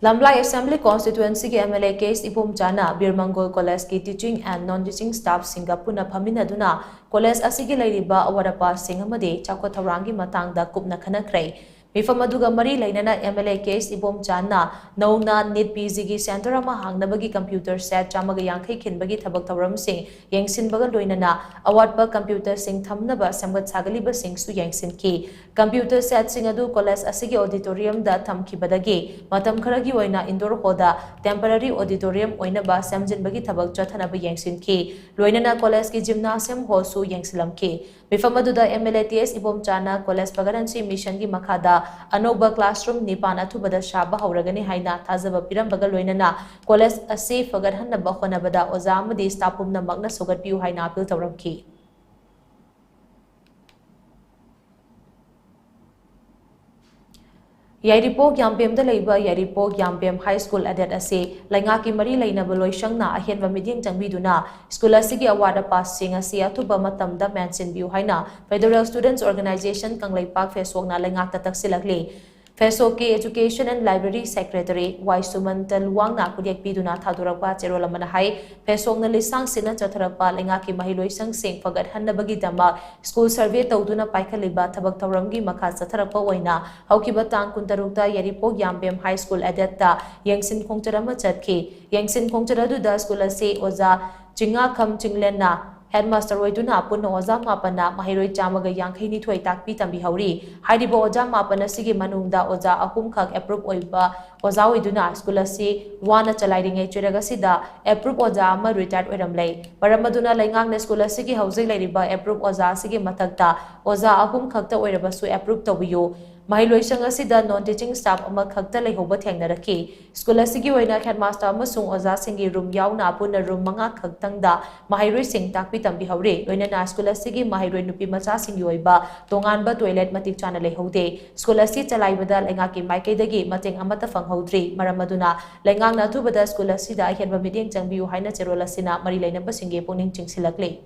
लमलाई assembly constituency के MLA case इपुम जाना बीरमंगोल college की teaching and non teaching staff सिंगा पुना फमिनदुना college असिगी लैरिबा अवरपा सिंग अमदे चाको थौरांगी मतांगदा कुपना खनख्रै मिफम अदुगा मरी लैनना MLA case इबोम चाना नौना NEET PG की सेंटर अमा हांगनबगी कंप्यूटर सेट चामगा यांखै खिनबगी थबक थवरम सिंग यंगसिनबगा लोइनना अवार्डपा कंप्यूटर सिंग थमनबा समगत सागलिबा सिंग सु यंगसिनकी कंप्यूटर सेट सिंग अदु कॉलेज असिगी ऑडिटोरियम दा थमखिबदगी मतम खरगी ओइना इंडोर होदा टेम्पररी ऑडिटोरियम ओइनबा समजिनबगी थबक चथनबा यंगसिनकी लोइनना कॉलेज की जिम्नासियम हॉल सु यंगसिलमकी मिफम अदुदा एमएलए टीएस इबोम चाना कॉलेज पगरनसी मिशन की मखादा अनोबा क्लासरूम निपान अथुबदा शाबा हौरगनी हाइना थाजब पिरमबगा लोइनना कॉलेज असे फगरहनबा होनबदा ओजा अमदी स्टाफ पुमनमकना सोगतपिउ हाइना अपील तौरमकी यारिपोक यामपेम दा लेबा यारिपोक यामपेम हाई स्कूल एडेट असे लैंगा की मरी लेनब लोइशंगना अहेनबा मिडियम चंगबिदुना स्कूल असिगी अवार्ड पासिंग असे अथुबा मतमदा मेंशन बिउ हाइना फेडरल स्टूडेंट्स ऑर्गेनाइजेशन कंगलैपाक फेसोकना लैंगा तक्सिलगले फेसोक के education and library secretary Y सुमंतल वांगना कुडियक पिदुना थादुरकपा चेरोल अमना हाई फेसोकना लिसांग सिना चथरकपा लैंगा की महिलोइसंग सेंग फगत हन्नबगी दमा स्कूल सर्वे तौदुना पाइखलिबा थबक थौरमगी मखा चथरकपा ओइना हौकिबा तांग कुंतरुकता यारिपोक यामपेम हाई स्कूल एडेटता यंगसिन खोंगचरम चतखी यंगसिन खोंगचरदुदा स्कूल असे ओजा चिंगाखम चिंगलेना हेडमास्टर ओइदुना पुन ओजा मापना महिरोइ चामगा यांखैनि थोइ ताकपि तंबि हौरी हाइदिबो ओजा मापना सिगे मनुंगदा ओजा अहुम खक एप्रूव ओइबा ओजा ओइदुना स्कूल असि वाना चलाइरिङै चेरगसिदा एप्रूव ओजा अमा रिटायर्ड ओइरमलै परमदुना लैंगांगने स्कूल असिगे हौजै लैरिबा एप्रूव ओजा असिगे मथक्ता ओजा अहुम खक्ता ओइरबसु approve तौबियो Mahilloisang asida non-teaching staff amakagta layhoba thengnaraki. School asigi oina headmaster amasung oza singi room yauna apuna room mga kagtangda mahairoi sing takpi tambi haure. Loina na school asigi mahairoi nupi macha singi oiba tonganba toilet matik chana layhode. School asi chalaibada lengaki maikaidagi mateng amata fanghodri. Maramaduna lengang na tubada school asida ahenba midiang changbiu haina cherola sina mari lainamba singi puning chingsilakle.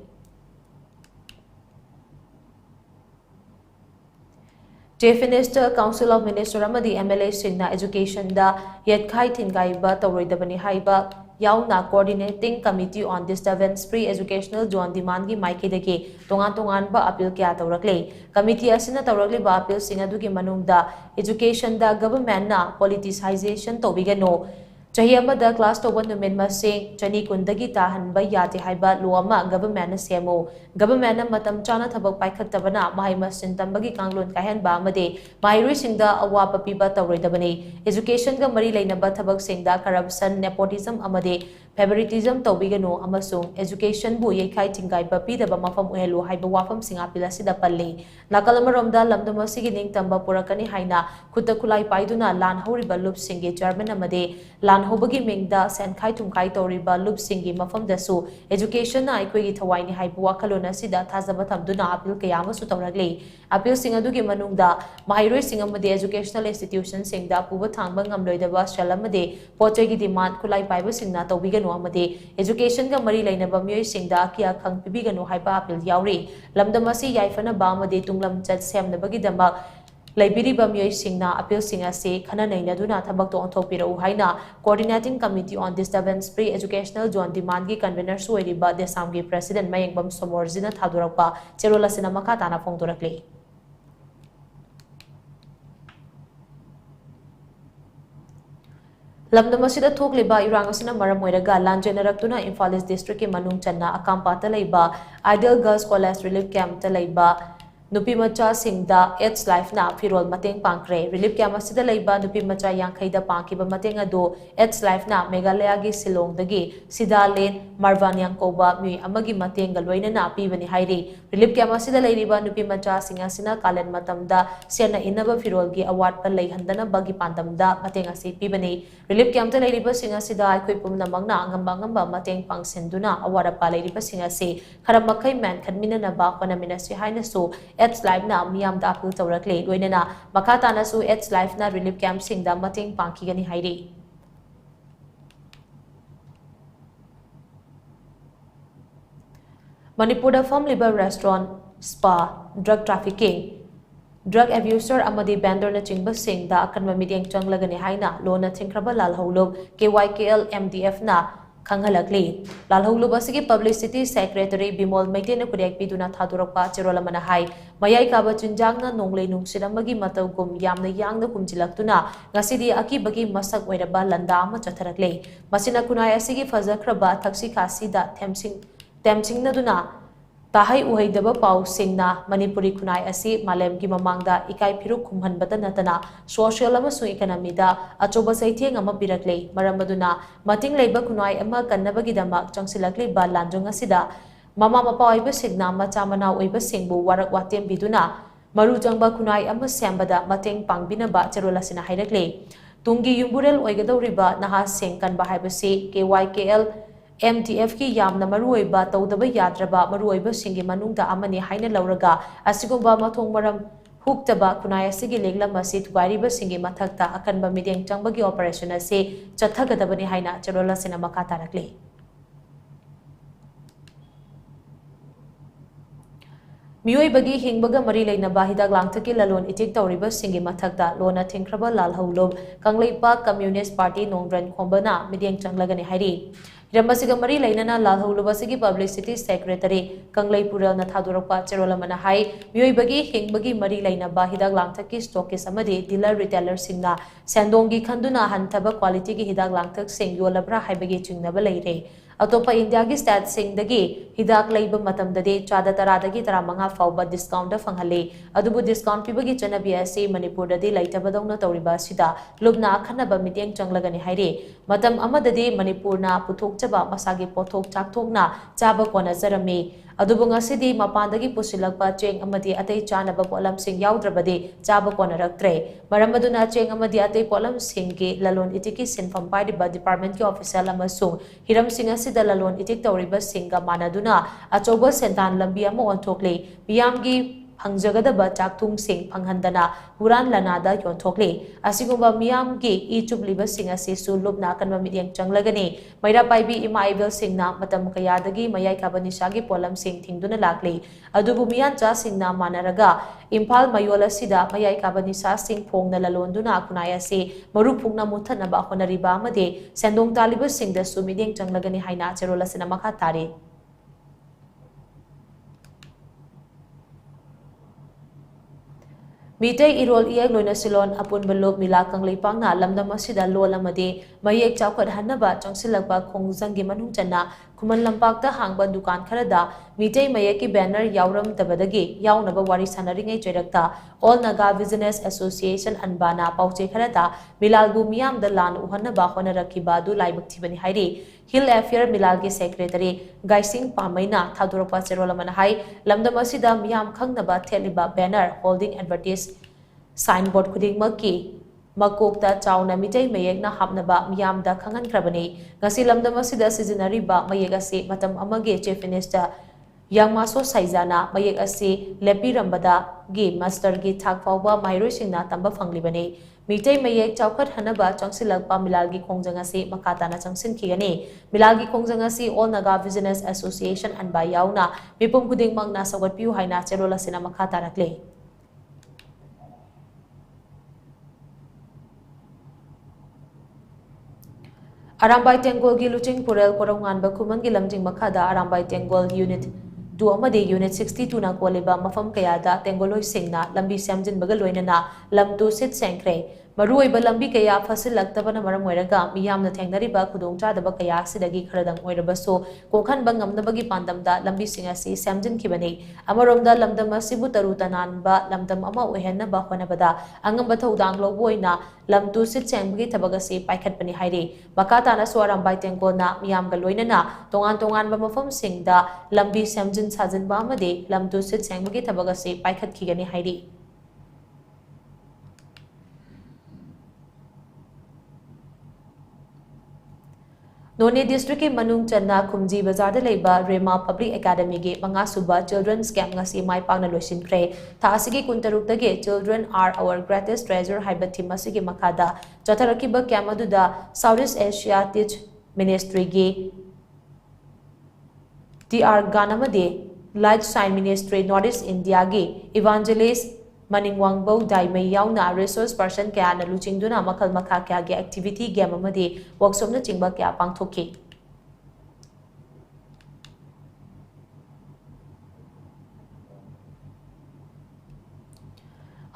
Chief Minister, Council of Ministers amadi MLA singna education da yetkhai thingai tawroidabani haiba yauna coordinating committee on disturbance free educational zone demand gi maikidagi tongan ba appeal kya tawrakle committee asina tawrakle ba appeal singadugi manungda education da government na politicization tobigano Chahiyamada class to one numin masing chani kundagi tahan ba yati haiba luama government na semo government na matam chana thabak paikhatabana mahai masin tambagi kanglon kahen ba amade mahirui singda awapa piba tawroidabani education ga mari lainaba thabak singda corruption nepotism amade favoritism tawbigano amasung education bu yekai tingai ba pidaba mafam uhelu haiba wafam singa pila sida palle nakalamaromda lamdama sigi ning tamba purakani haina khutakulai paiduna lan horiba lup singe chairman amade lan hobagi mingda senkhai tumkai toriba lup singi mafam dasu education na aikoi thawaini haibu wakalona sida thazaba thamduna appeal kayama su tawragle appeal singa dugi manungda mahairoi singa made educational institution singda puba thangba ngamloidaba shalamade pochegi demand kulai paiba singna tawbigano amade education ga mari lainaba myoi singda kya khang pibigano haiba appeal yauri lamdamasi yaifana ba amade tunglam chat semnabagi dama Library Bamyoy Singna appeal singa se khana nainaduna thabak to onthopirau haina coordinating committee on disturbance free educational zone demand gi convener suiriba desam gi president Mayengbam Somorzina thadurakpa cherola sina makha tana phongdorakle lamdamasida thokliba irangasina maram oiraga lanjenaraktuna Imphal East district ki manung channa akampa ta leiba Ideal Girls College Relief Camp ta leiba Nupi macha singda It's Life na Firol mateng pangkre relief camp asida leiba nupi macha yangkhai da pangkiba mateng ado It's Life na Meghalaya gi Silong dagi Sida Lane Marvan Yangkoba mi amagi mateng galwaina na pibani hairi relief camp asida leiriba nupi macha singa sina kalen matamda sena inaba Firol gi award pa leihandana bagi pandamda mateng ase pibani relief camp ta leiriba singa sida aikoi pumna mangna ngamba mateng pangsenduna award pa leiriba singa se kharamakkai man khanmina na ba panamina se haina so It's Life na miyam da appeal tawrakle loinana makata na su It's Life na relief camp singda mating pangkigani hairi Manipur da farm liber restaurant spa drug trafficking drug abuser amadi vendor na chingba singda akanma midyang changlagani haina lona thingkraba lal holob KYKL MDF na Kanghalakli. Lalhulu basigi publicity secretary Bimol Maitena Kudiak Piduna Thadurakpa Cherolamana Hai, Mayai Kaba Chinjangna Nongle Nungsidamagi Matagum Yamna Yang the Kumjilaktuna, Nasidi Aki Bagi Masak Wedaba Landama Chatarakle, Masina Kunaya Sigi Fazakraba Taxi Kasida Temsing Naduna. Tahai uhaidaba pau singna Manipuri kunai asi malem gi mamangda ikai phiru khumhan bata natana social amasung economy da achoba saitheng ama pirakle maramaduna mating leiba kunai ama kannabagi damak changsilakle ba lanjong asida mama mapa oiba signa macha mana oiba singbu warak watem biduna maru jangba kunai ama sembada mateng pangbina ba cherola sina hairakle tungi yumburel oigadoriba naha sing kan ba haibasi KYKL MTF ki yamna maruoiba tawdaba yadraba maruoiba singi manungda amani haina lauraga asigumba mathong maram huktaba kunaya sigi leglam asi tubairiba singi mathakta akanba midyang changbagi operation ase chathagadabani haina cherola sina makata rakle Mioi bagi hingbaga mari leinaba hidak langthaki lalon itik tawriba singi mathakta lona thingkraba lalhaulob Kangleipa Communist Party Nongran Khombana midyang changlagani hairi Ramasiga mari lainana lalhaulubasigi publicity secretary Kanglai Pural na Thadurakpa Cherolamana Hai Mioi bagi hingbagi mari lainaba hidak langthaki stockist amadi dealer retailer singna sendongi khanduna hantaba quality gi hidak langthak sing yolabra haibagi chingnaba leire Atopa India gi stat sing dagi hidak leiba matamdade chada taradagi taramanga fauba discount da fanghale adubu discount pibagi chanabi ase Manipur dadi laitabadongna tawriba sida lubna akhanaba mityang changlagani haire matam amadade Manipur na puthok chaba masagi pothok chakthokna chaba kona jarame ꯑꯗꯨꯕꯨ ꯉꯁꯤꯗꯤ ꯃꯄꯥꯟꯗꯒꯤ ꯄꯨꯁꯤꯜꯂꯛꯄ ꯆꯦꯡ ꯑꯃꯗꯤ ꯑꯇꯩ ꯆꯥꯅꯕ ꯄꯣꯠꯂꯝꯁꯤꯡ ꯌꯥꯎꯗ꯭ꯔꯕꯗꯤ ꯆꯥꯕ ꯀꯣꯟꯅꯔꯛꯇ꯭ꯔꯦ ꯃꯔꯝ ꯑꯗꯨꯅ ꯆꯦꯡ ꯑꯃꯗꯤ ꯑꯇꯩ ꯄꯣꯠꯂꯝꯁꯤꯡꯒꯤ ꯂꯂꯣꯟ ꯏꯇꯤꯛꯀꯤ ꯁꯤꯟꯐꯝ ꯄꯥꯏꯔꯤꯕ ꯗꯤꯄꯥꯔꯠꯃꯦꯟꯠꯀꯤ ꯑꯣꯐꯤꯁꯤꯌꯦꯜ ꯑꯃꯁꯨꯡ ꯍꯤꯔꯝꯁꯤꯡ ꯑꯁꯤꯗ ꯂꯂꯣꯟ ꯏꯇꯤꯛ ꯇꯧꯔꯤꯕꯁꯤꯡꯒ ꯃꯥꯟꯅꯗꯨꯅ ꯑꯆꯧꯕ ꯁꯦꯟꯗꯥꯟ ꯂꯝꯕꯤ ꯑꯃ ꯑꯣꯟꯊꯣꯛꯂꯤ ꯃꯤꯌꯥꯝꯒꯤ ꯐꯪꯖꯒꯗꯕ ꯆꯥꯛꯊꯨꯡꯁꯤꯡ ꯐꯪꯍꯟꯗꯅ ꯍꯨꯔꯥꯟ ꯂꯅꯥꯗ ꯌꯣꯟꯊꯣꯛꯂꯤ ꯑꯁꯤꯒꯨꯝꯕ ꯃꯤꯌꯥꯝꯒꯤ ꯏ ꯆꯨꯞꯂꯤꯕꯁꯤꯡ ꯑꯁꯤꯁꯨ ꯂꯨꯞꯅ ꯑꯀꯟꯕ ꯃꯤꯠꯌꯦꯡ ꯆꯪꯂꯒꯅꯤ ꯃꯩꯔꯥ ꯄꯥꯏꯕꯤ ꯏꯃꯥ ꯏꯕꯦꯜꯁꯤꯡꯅ ꯃꯇꯝ ꯀꯌꯥꯗꯒꯤ ꯃꯌꯥꯏ ꯀꯥꯕ ꯅꯤꯁꯥꯒꯤ ꯄꯣꯠꯂꯝꯁꯤꯡ ꯊꯤꯡꯗꯨꯅ ꯂꯥꯛꯂꯤ ꯑꯗꯨꯕꯨ ꯃꯤꯌꯥꯟꯆꯥꯁꯤꯡꯅ ꯃꯥꯟꯅꯔꯒ ꯏꯝꯐꯥꯜ ꯃꯌꯣꯜ ꯑꯁꯤꯗ ꯃꯌꯥꯏ ꯀꯥꯕ ꯅꯤꯁꯥꯁꯤꯡ ꯐꯣꯡꯅ ꯂꯂꯣꯟꯗꯨꯅ ꯈꯨꯟꯅꯥꯏ ꯑꯁꯤ ꯃꯔꯨ ꯐꯨꯛꯅ ꯃꯨꯠꯊꯠꯅꯕ ꯍꯣꯠꯅꯔꯤꯕ ꯑꯃꯗꯤ ꯁꯦꯟꯗꯣꯡ ꯇꯥꯜꯂꯤꯕꯁꯤꯡꯗꯁꯨ ꯃꯤꯠꯌꯦꯡ ꯆꯪꯂꯒꯅꯤ ꯍꯥꯏꯅ ꯆꯦꯔꯣꯜ ꯑꯁꯤꯅ ꯃꯈꯥ ꯇꯥꯔꯤ ꯃꯤꯇꯩ ꯏꯔꯣꯜ ꯏꯌꯦꯛ ꯂꯣꯏꯅꯁꯤꯂꯣꯟ ꯑꯄꯨꯟꯕ ꯂꯨꯞ ꯃꯤꯂꯥ ꯀꯪꯂꯩꯄꯥꯛꯅ ꯂꯝꯗꯝ ꯑꯁꯤꯗ ꯂꯣꯜ ꯑꯃꯗꯤ ꯃꯌꯦꯛ ꯆꯥꯎꯈꯠꯍꯟꯅꯕ ꯆꯪꯁꯤꯜꯂꯛꯄ ꯈꯣꯡꯖꯪꯒꯤ ꯃꯅꯨꯡ ꯆꯟꯅ ꯈꯨꯃꯟ ꯂꯝꯄꯥꯛꯇ ꯍꯥꯡꯕ ꯗꯨꯀꯥꯟ ꯈꯔꯗ ꯃꯤꯇꯩ ꯃꯌꯦꯛꯀꯤ ꯕꯦꯅꯔ ꯌꯥꯎꯔꯝꯗꯕꯗꯒꯤ ꯌꯥꯎꯅꯕ ꯋꯥꯔꯤ ꯁꯥꯟꯅꯔꯤꯉꯩ ꯆꯩꯔꯛꯇ ꯑꯣꯜ ꯅꯥꯒꯥ ꯕꯤꯖꯤꯅꯦꯁ ꯑꯦꯁꯣꯁꯤꯌꯦꯁꯟ ꯑꯟꯕꯥꯅ ꯄꯥꯎꯆꯦ ꯈꯔꯗ ꯃꯤꯂꯥꯜꯕꯨ ꯃꯤꯌꯥꯝꯗ ꯂꯥꯟ ꯎꯍꯟꯅꯕ ꯍꯣꯠꯅꯔꯛꯈꯤꯕ ꯑꯗꯨ ꯂꯥꯏꯕꯛ ꯊꯤꯕꯅꯤ ꯍꯥꯏꯔꯤ ꯍꯤꯜ ꯑꯦꯐꯤꯌꯔ ꯃꯤꯂꯥꯜꯒꯤ ꯁꯦꯀ꯭ꯔꯦꯇꯔꯤ ꯒꯥꯏꯁꯤꯡ ꯄꯥꯃꯩꯅ ꯊꯥꯗꯣꯔꯛꯄ ꯆꯦꯔꯣꯜ ꯑꯃꯅ ꯍꯥꯏ ꯂꯝꯗꯝ ꯑꯁꯤꯗ ꯃꯤꯌꯥꯝ ꯈꯪꯅꯕ ꯊꯦꯠꯂꯤꯕ ꯕꯦꯅꯔ ꯍꯣꯜꯗꯤꯡ ꯑꯦꯗꯚꯔꯇꯤꯁ साइनबोर्ड खुदिंगमक्की मकोक्ता चाउना मिटै मयेकना हापनबा मियामदा खंगनख्रबनी ngasi lamdam asida sizinariba mayek asi matam amage chief minister yangmaso saizana mayek asi lepirambada gi master gi thak fawba mairoi singna tamba fanglibani मिटै मयेक चाउखत हनबा चंगसिलकपा मिलालगी खोंजंग asi makatana changsinkhigani मिलालगी खोंजंग asi all naga business association anba yauna mipum khudingmangna sawatpiu haina cherola sina makata rakle Arambai Tengol gi Luching Purel Korongan Bakuman gi Lamjing Makada Arambai Tengol Unit 2 amadi Unit 62 na kwaliba mafam kayada Tengoloi Singna Lambi Samjin Bagaloina na Lamtu Sit Senkre Marui ba lambi kaya fasilaktabana maram oiraga miyamna thengnariba khudongchadaba kaya sidagi kharadang oirabaso kokhan bangamnabagi pandamda lambi sing asi samjin khibani amaromda lamdam asibu taru tananba lamdam ama ohenaba honabada angamba thodang loboina lamtu sit sengbagi thabagasi paikhatpani hairi makatana swaram baitengkona miyamga loinana tongan tongan ba mafam singda lambi samjin sajinba amade lamtu sit sengbagi thabagasi paikhat khigani hairi None district ke manung channa khumji bazar da leiba Rema Public Academy ge manga suba children's camp ngasi mai pangna loisin khre tha asigi kuntaruk dage children are our greatest treasure haiba theme asigi makada chatharaki ba camp aduda Southeast Asia Teach Ministry ge TR Ganamade Light Sign Ministry Northeast India ge Evangelist Maningwangbau Daimai yauna resource person kaya na luchingduna makal makha kaya ge activity game amadi workshop na chingba kaya pangthoki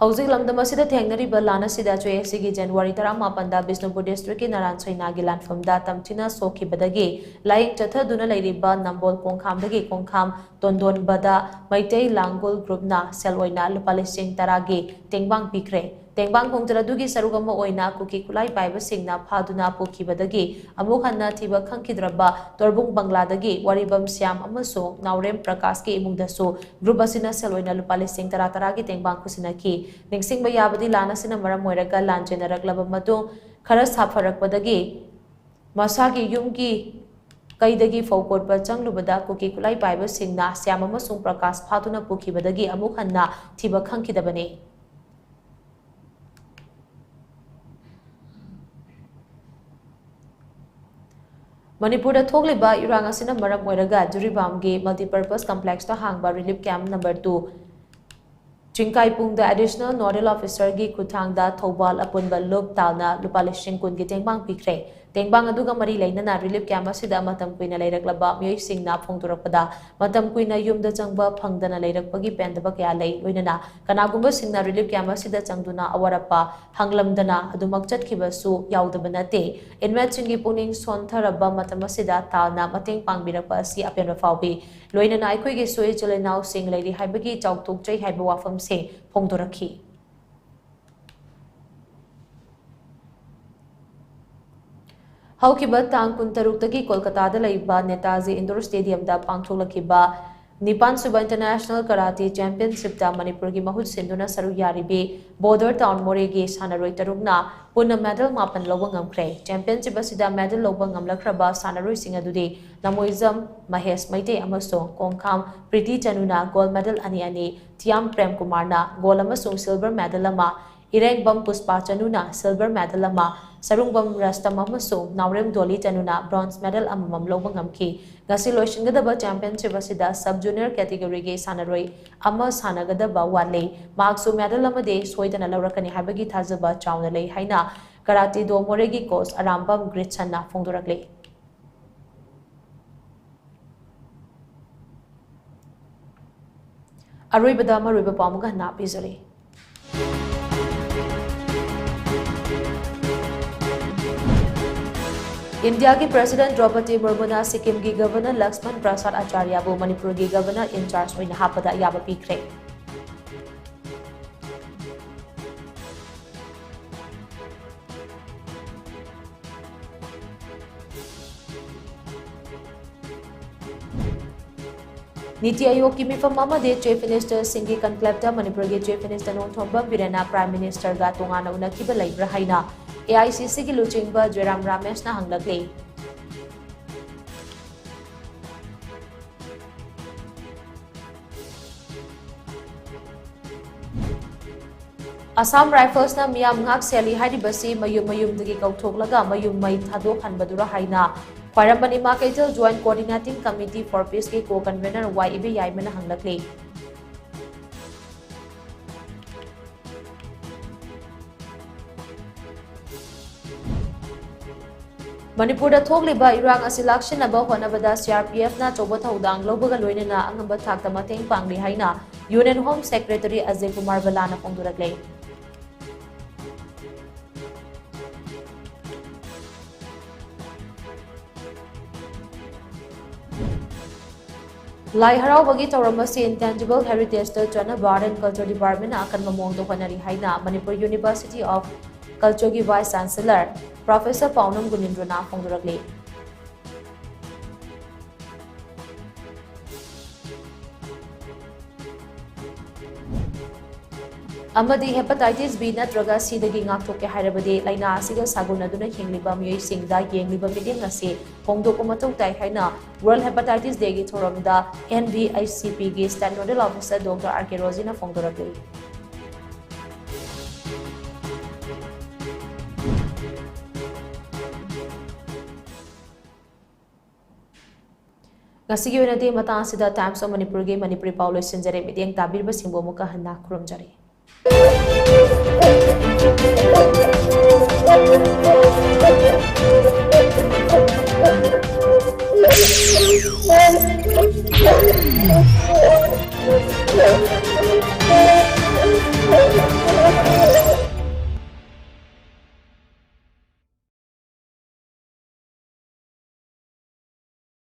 Housing lamdam asida thengnariba lana sida choyesigi January 18 da Bisnupur district ki Naran Chaina gi lanfamda tamchina sokhibadagi laing chathaduna leiriba Nambol Kongkham dagi Kongkham Tondon bada Maitai Langul group na seloina lupalising taragi tengbang pikre tengbang kongtaradugi sarugama oina kuki kulai paiba singna phaduna pokhibadagi amukhanna thiba khangkidraba torbung bangladagi waribam syam amasung naurem prakash ki imungdasu group asina seloina lupalising tarataragi tengbang kusinaki ningsing bayabadi lana sina maram moiraga lanjenaraklaba matung khara sapharakpadagi masagi yumgi kaidagi fawkotpa changlubada kuki kulai paiba singna syam amasung prakash phaduna pokhibadagi amukhanna thiba khangkidabani Manipur da thogliba irang asina maram oiraga Juribam ge multipurpose complex ta hangba relief camp number 2 Chingkai pung da additional nodal officer gi kuthang da thobal apunba lob talna lupalishing kun gi tengbang pikre tengbang aduga mari leinana relief camp asida matam kuina leiraklaba miyoi singna phongturakpada matam kuina yumda changba phangdana leirakpagi pendaba kya lei loinana kanagumba singna relief camp asida changduna awarapa hanglamdana adumak chatkibasu yaudabanate inmate singi puning sontharaba matam asida talna mateng pangbirakpa asi apenra fawbi loinana aikoi gi soi chalenau sing leiri haibagi chautuk chai haiba wafam se phongturakhi Haukiba tang kuntaruk tagi Kolkata da laiba Netaji Indoor Stadium da pangtholakhiba निपान सुबह international karate championship दा मणिपुर की महूत सिंधुना सरू यारिबे border town मोरे के सानरोई तरुकना पुनः medal मापन लौब ngमख्रे championship असिदा medal लौब ngमलखरबा सानरोई Singh अदुदे नमोइजम Mahesh मैते अमसों कोंगखाम प्रीति चनुना gold medal अनि अनि तियाम प्रेम कुमारना गोल्ड अमसों सिल्वर मेडल अमा इरेंग बम पुष्पा चनुना सिल्वर मेडल अमा सरुंगबम रस्तम अमसों नावरेम डोली चनुना ब्रॉन्ज मेडल अमम लौब ngमखी गसी लोइशिंगदबा चैंपियनशिप असिदा सब जूनियर कैटेगरी के सानरोई अमा सानगदबा वाले मार्क्सो मेडल अमदे सोइदना लौरकनी हाबगी थाजबा चावना ले हाइना कराटे दो मोरेगी कोच अरामबम ग्रिचन्ना फोंदोरकले अरोइबदा मरुइबा पामुगा ना पिजरे इंडिया की प्रेसिडेंट द्रौपदी मुर्मुना सिक्किम की गवर्नर लक्ष्मण प्रसाद आचार्य को मणिपुर की गवर्नर इंचार्ज में हापदा याब पीख्रे नीति आयोग की मिफम चीफ मिनिस्टर सिंह की कन्क्लेव मणिपुर की चीफ मिनिस्टर नोंथोंबम बिरेना प्राइम मिनिस्टर का तोंगाना उनखिब लेब्रा हाइना AICC की लुचिंगबा जयराम रमेश ना हंगलगले असम राइफल्स ना मियाम ngak seli हाइरिबसी मयुम दगी कौथोगलगा मयुम मै थादोक हनबदुरा हाइना पारंबनी माकेजल joint coordinating committee for peace के को कन्वेनर वाइबे याइमना हंगलगले मणिपुर थोकलिबा इरांग असि लाक्सिनबा होनबदा CRPF ना चौबा थौदांग लौबगा लोइनना अंगंबा थाकता मतेंग पांगली हाइना union home secretary Ajay Kumar बलाना फोंदुरकले लाई हरावबगी तौरमसी इंटेंजिबल हेरिटेज द चनबा एंड कल्चर डिपार्टमेंट अकन ममोंग होनरी हाइना मणिपुर यूनिवर्सिटी ऑफ कल्चर की वाइस चांसलर प्रोफेसर पाउनम गुनिंद्रना फोंदुरकले अमदी हेपेटाइटिस बी नत्रगा सीदगी ngakthok ke hairabade laina asiga sagunaduna hingliba miyoi singda yengliba meeting ase hongdoko matou tai haina World Hepatitis Day gi thoramda NVICP gi State Nodal Officer Dr. R.K. Rosina फोंदुरकले ngasi gi onade mata asida Times of Manipur ge Manipuri Paulo sinjare mideng tabirba singbo muka hanna khurumjare Thank you.